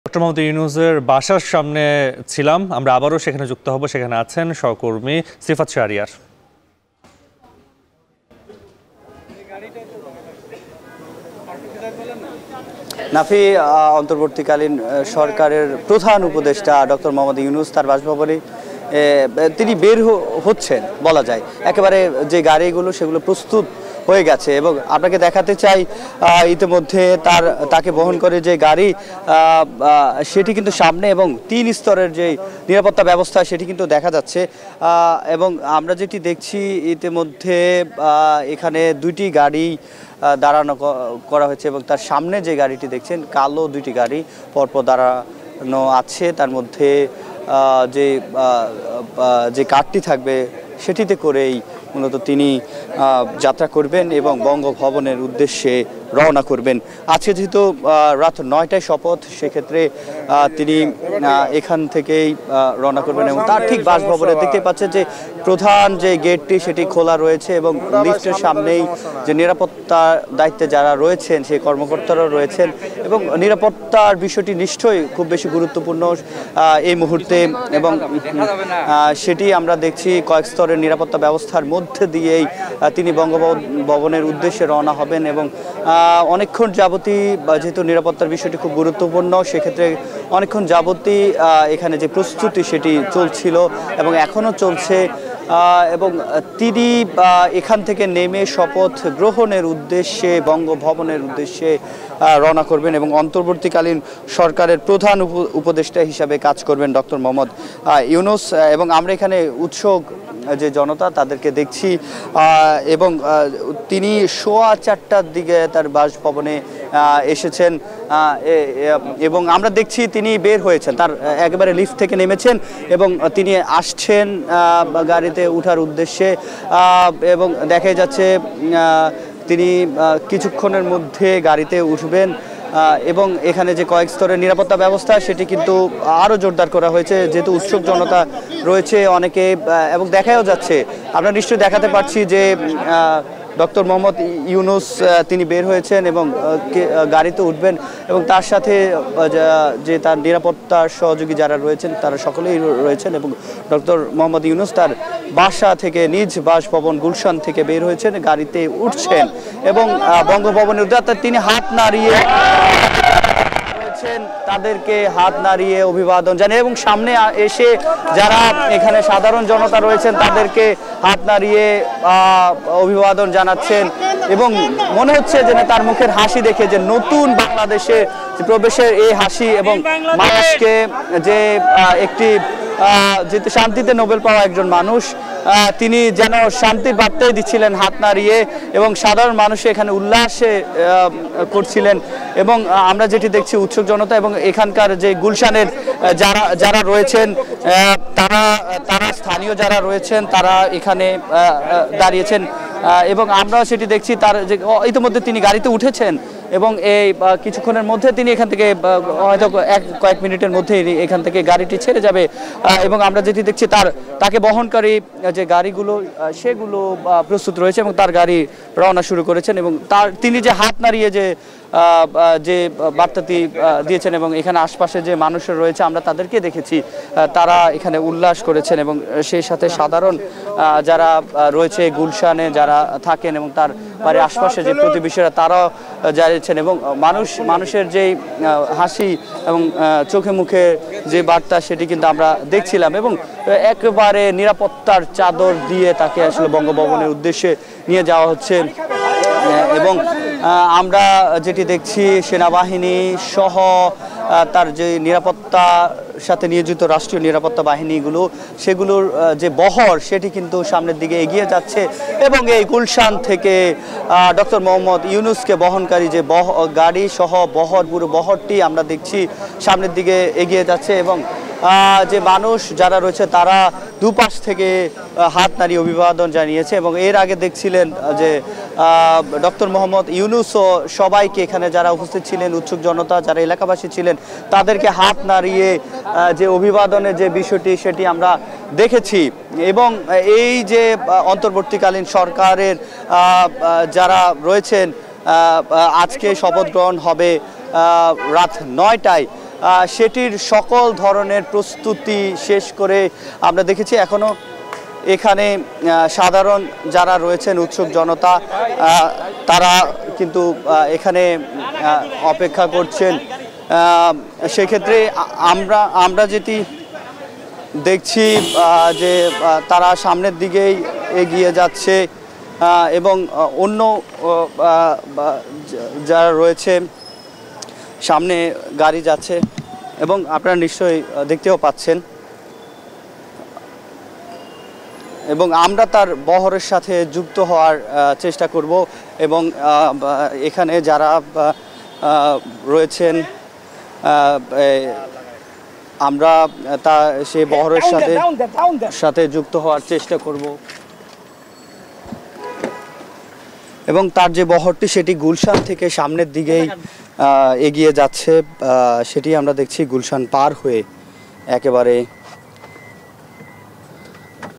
Doctor Mohammad ইউনূসের বাসার সামনে ছিলাম। আমরা আবারও সেখানে যুক্ত হব। সেখানে আছেন সহকর্মী সিফাত শাহরিয়ার। নাফি, অন্তর্বর্তীকালীন সরকারের প্রধান উপদেষ্টা ডক্টর মোহাম্মদ ইউনূস তার বাসভবনে তিনি বের হচ্ছেন বলা যায়। একেবারে যে গাড়িগুলো সেগুলো প্রস্তুত হয়ে গেছে এবং আপনাকে দেখাতে চাই ইতিমধ্যে তাকে বহন করে যে গাড়ি সেটি কিন্তু সামনে এবং 3 স্তরের যে নিরাপত্তা ব্যবস্থা সেটি কিন্তু দেখা যাচ্ছে। এবং আমরা যেটি দেখছি ইতিমধ্যে এখানে 2টি গাড়ি দাঁড়ানো করা হয়েছে এবং তার সামনে যে গাড়িটি দেখছেন কালো 2টি গাড়ি পরপর দাঁড়ানো আছে। তার মধ্যে যে কারটি থাকবে সেটিতে করেই মূলত তিনি যাত্রা করবেন এবং বঙ্গভবনের উদ্দেশ্যে রওনা করবেন। আজকে যেহেতু রাত 9টায় শপথ, সেক্ষেত্রে তিনি এখান থেকেই রওনা করবেন এবং তার ঠিক বাসভবনে দেখতে পাচ্ছেন যে প্রধান যে গেটটি সেটি খোলা রয়েছে এবং লিফটের সামনেই যে নিরাপত্তার দায়িত্বে যারা রয়েছেন সেই কর্মকর্তারাও রয়েছেন এবং নিরাপত্তার বিষয়টি নিশ্চয়ই খুব বেশি গুরুত্বপূর্ণ এই মুহূর্তে এবং সেটি আমরা দেখছি কয়েক স্তরের নিরাপত্তা ব্যবস্থার মধ্যে দিয়েই তিনি বঙ্গভবনের উদ্দেশ্যে রওনা হবেন এবং অনেকক্ষণ যাবতই যেহেতু নিরাপত্তার বিষয়টি খুব গুরুত্বপূর্ণ, সেক্ষেত্রে অনেকক্ষণ যাবতই এখানে যে প্রস্তুতি সেটি চলছিল এবং এখনও চলছে এবং তিনি এখান থেকে নেমে শপথ গ্রহণের উদ্দেশ্যে বঙ্গভবনের উদ্দেশ্যে রওনা করবেন এবং অন্তর্বর্তীকালীন সরকারের প্রধান উপদেষ্টা হিসাবে কাজ করবেন ডক্টর মোহাম্মদ ইউনূস। এবং আমরা এখানে উৎসুক যে জনতা তাদেরকে দেখছি এবং তিনি 4:15টার দিকে তার বাসভবনে এসেছেন এবং আমরা দেখছি তিনি বের হয়েছেন, তার একেবারে লিফট থেকে নেমেছেন এবং তিনি আসছেন গাড়িতে ওঠার উদ্দেশ্যে এবং দেখা যাচ্ছে তিনি কিছুক্ষণের মধ্যে গাড়িতে উঠবেন এবং এখানে যে কয়েক স্তরের নিরাপত্তা ব্যবস্থা সেটি কিন্তু আরও জোরদার করা হয়েছে যেহেতু উৎসুক জনতা রয়েছে অনেকে এবং দেখাও যাচ্ছে, আমরা নিশ্চয়ই দেখাতে পারছি যে ডক্টর মোহাম্মদ ইউনূস তিনি বের হয়েছেন এবং গাড়িতে উঠবেন এবং তার সাথে যে তার নিরাপত্তার সহযোগী যারা রয়েছেন তারা সকলেই রয়েছেন এবং ডক্টর মোহাম্মদ ইউনূস তার বাসা থেকে নিজ বাসভবন গুলশান থেকে বের হয়েছেন, গাড়িতে উঠছেন এবং বঙ্গভবনের উদ্দেশ্যে তিনি হাত নাড়িয়ে তাদেরকে হাত নাড়িয়ে অভিবাদন জানান এবং সামনে এসে যারা এখানে সাধারণ জনতা রয়েছেন তাদেরকে হাত নাড়িয়ে অভিবাদন জানাচ্ছেন এবং মনে হচ্ছে যে তার মুখের হাসি দেখে যে নতুন বাংলাদেশে প্রবেশের এই হাসি এবং মানুষকে যে একটি যেহেতু শান্তিতে নোবেল পাওয়া একজন মানুষ তিনি যেন শান্তির বার্তাই দিচ্ছিলেন হাত নাড়িয়ে এবং সাধারণ মানুষ এখানে উল্লাসে করছিলেন এবং আমরা যেটি দেখছি উৎসুক জনতা এবং এখানকার যে গুলশানের যারা রয়েছেন তারা স্থানীয় যারা রয়েছেন তারা এখানে দাঁড়িয়েছেন এবং আমরা সেটি দেখছি তার যে ইতিমধ্যে তিনি গাড়িতে উঠেছেন এবং এই কিছুক্ষণের মধ্যে তিনি এখান থেকে হয়তো কয়েক মিনিটের মধ্যে এখান থেকে গাড়িটি ছেড়ে যাবে এবং আমরা যেটি দেখছি তাকে বহনকারী যে গাড়িগুলো সেগুলো প্রস্তুত রয়েছে এবং তার গাড়ি রওনা শুরু করেছেন এবং তিনি যে হাত নাড়িয়ে যে বার্তাটি দিয়েছেন এবং এখানে আশপাশে যে মানুষরা রয়েছে আমরা তাদেরকে দেখেছি তারা এখানে উল্লাস করেছেন এবং সেই সাথে সাধারণ যারা রয়েছে গুলশানে যারা থাকেন এবং তার বাড়ির আশপাশে যে প্রতিবেশীরা তারাও জানিয়েছেন এবং মানুষের যেই হাসি এবং চোখে মুখে যে বার্তা সেটি কিন্তু আমরা দেখছিলাম এবং একেবারে নিরাপত্তার চাদর দিয়ে তাকে আসলে বঙ্গভবনের উদ্দেশ্যে নিয়ে যাওয়া হচ্ছে এবং আমরা যেটি দেখছি সেনাবাহিনী সহ তার যে নিরাপত্তার সাথে নিয়োজিত রাষ্ট্রীয় নিরাপত্তা বাহিনীগুলো সেগুলোর যে বহর সেটি কিন্তু সামনের দিকে এগিয়ে যাচ্ছে এবং এই গুলশান থেকে ডক্টর মোহাম্মদ ইউনূসকে বহনকারী যে গাড়ি সহ পুরো বহরটি আমরা দেখছি সামনের দিকে এগিয়ে যাচ্ছে এবং যে মানুষ যারা রয়েছে তারা দুপাশ থেকে হাত নাড়িয়ে অভিবাদন জানিয়েছে এবং এর আগে দেখছিলেন যে ডক্টর মোহাম্মদ ইউনূসও সবাইকে এখানে যারা উপস্থিত ছিলেন উৎসুক জনতা যারা এলাকাবাসী ছিলেন তাদেরকে হাত নাড়িয়ে যে অভিবাদনের যে বিষয়টি সেটি আমরা দেখেছি এবং এই যে অন্তর্বর্তীকালীন সরকারের যারা রয়েছেন আজকে শপথ গ্রহণ হবে রাত 9টায় সেটির সকল ধরনের প্রস্তুতি শেষ করে আমরা দেখেছি এখনো এখানে সাধারণ যারা রয়েছেন উৎসুক জনতা তারা কিন্তু এখানে অপেক্ষা করছেন। সেক্ষেত্রে আমরা যেটি দেখছি যে তারা সামনের দিকেই এগিয়ে যাচ্ছে এবং অন্য যারা রয়েছে সামনে গাড়ি যাচ্ছে এবং আপনারা নিশ্চয়ই দেখতেও পাচ্ছেন এবং আমরা তার বহরের সাথে যুক্ত হওয়ার চেষ্টা করব এবং এখানে যারা রয়েছেন আমরা তা সেই বহরের সাথে যুক্ত হওয়ার চেষ্টা করব এবং তার যে বহরটি সেটি গুলশান থেকে সামনের দিকেই এগিয়ে যাচ্ছে, সেটি আমরা দেখছি গুলশান পার হয়ে একেবারে